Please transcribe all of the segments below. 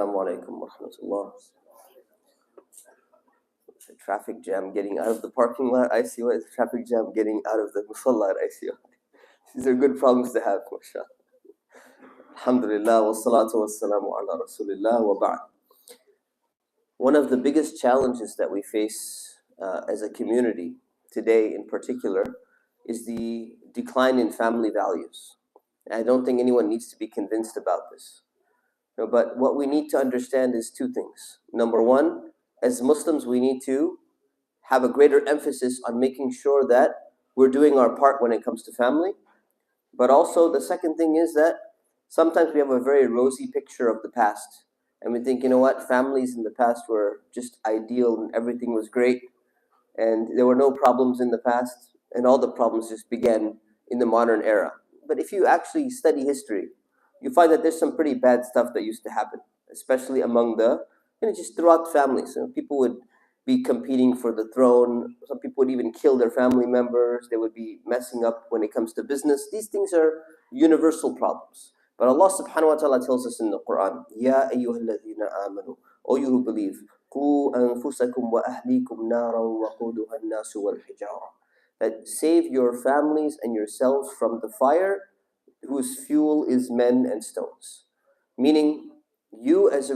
Assalamu alaikum wa rahmatullah. The traffic jam getting out of the parking lot, I see why. It's traffic jam getting out of the musalla, I see why. These are good problems to have, mashallah. Alhamdulillah, wa salatu wa salamu ala rasulillah wa ba'd. One of the biggest challenges that we face as a community today in particular is the decline in family values. And I don't think anyone needs to be convinced about this. No, but what we need to understand is two things. Number one, as Muslims, we need to have a greater emphasis on making sure that we're doing our part when it comes to family. But also, the second thing is that sometimes we have a very rosy picture of the past. And we think, you know what, families in the past were just ideal and everything was great. And there were no problems in the past. And all the problems just began in the modern era. But if you actually study history, you find that there's some pretty bad stuff that used to happen, especially among just throughout families. People would be competing for the throne. Some people would even kill their family members. They would be messing up when it comes to business. These things are universal problems. But Allah subhanahu wa ta'ala tells us in the Quran, Ya ayyuhalladhina amanu, O you who believe, Qu anfusakum wa ahlikum naran wa quduha an-nasu wal hijara. That save your families and yourselves from the fire whose fuel is men and stones. Meaning, you as a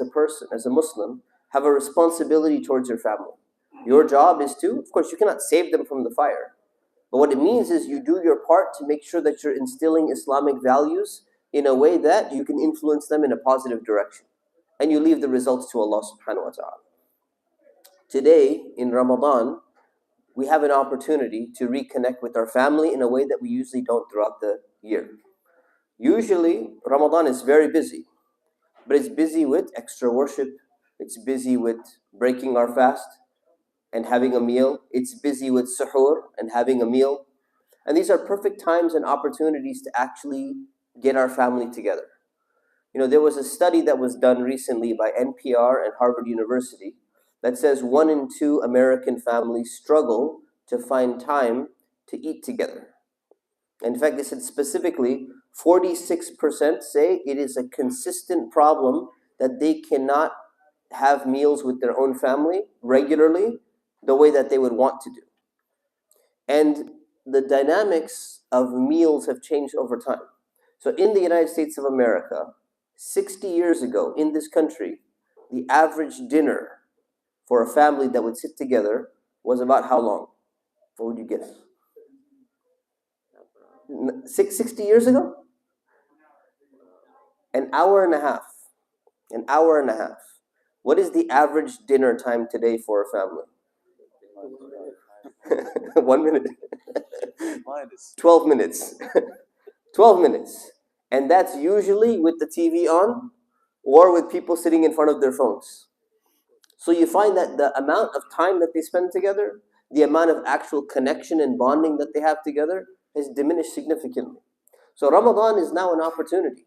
person, as a Muslim, have a responsibility towards your family. Your job is to, of course, you cannot save them from the fire. But what it means is you do your part to make sure that you're instilling Islamic values in a way that you can influence them in a positive direction. And you leave the results to Allah subhanahu wa ta'ala. Today, in Ramadan, we have an opportunity to reconnect with our family in a way that we usually don't throughout the year. Usually, Ramadan is very busy, but it's busy with extra worship. It's busy with breaking our fast and having a meal. It's busy with suhoor and having a meal. And these are perfect times and opportunities to actually get our family together. There was a study that was done recently by NPR and Harvard University that says 1 in 2 American families struggle to find time to eat together. In fact, they said specifically 46% say it is a consistent problem that they cannot have meals with their own family regularly the way that they would want to do. And the dynamics of meals have changed over time. So in the United States of America, 60 years ago in this country, the average dinner for a family that would sit together was about how long? What would you guess? 60 years ago? An hour and a half. An hour and a half. What is the average dinner time today for a family? 1 minute. 12 minutes. 12 minutes. And that's usually with the TV on or with people sitting in front of their phones. So you find that the amount of time that they spend together, the amount of actual connection and bonding that they have together has diminished significantly. So Ramadan is now an opportunity.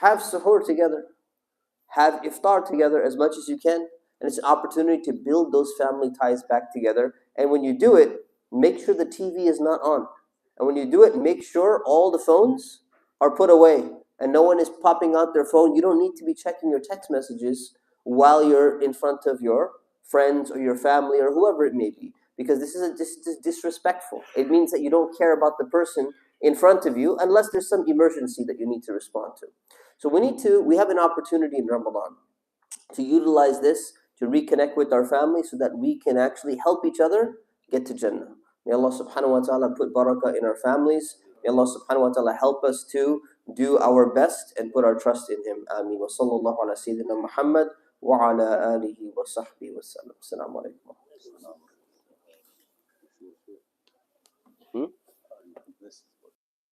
Have suhoor together. Have iftar together as much as you can. And it's an opportunity to build those family ties back together. And when you do it, make sure the TV is not on. And when you do it, make sure all the phones are put away. And no one is popping out their phone. You don't need to be checking your text messages while you're in front of your friends or your family or whoever it may be. Because this is disrespectful. It means that you don't care about the person in front of you unless there's some emergency that you need to respond to. So we have an opportunity in Ramadan to utilize this to reconnect with our family so that we can actually help each other get to Jannah. May Allah subhanahu wa ta'ala put barakah in our families. May Allah subhanahu wa ta'ala help us to do our best and put our trust in Him. Ameen. Wa sallallahu ala sayyidina Muhammad wa ala alihi wa sahbihi wa sallam. Assalamu alaikum.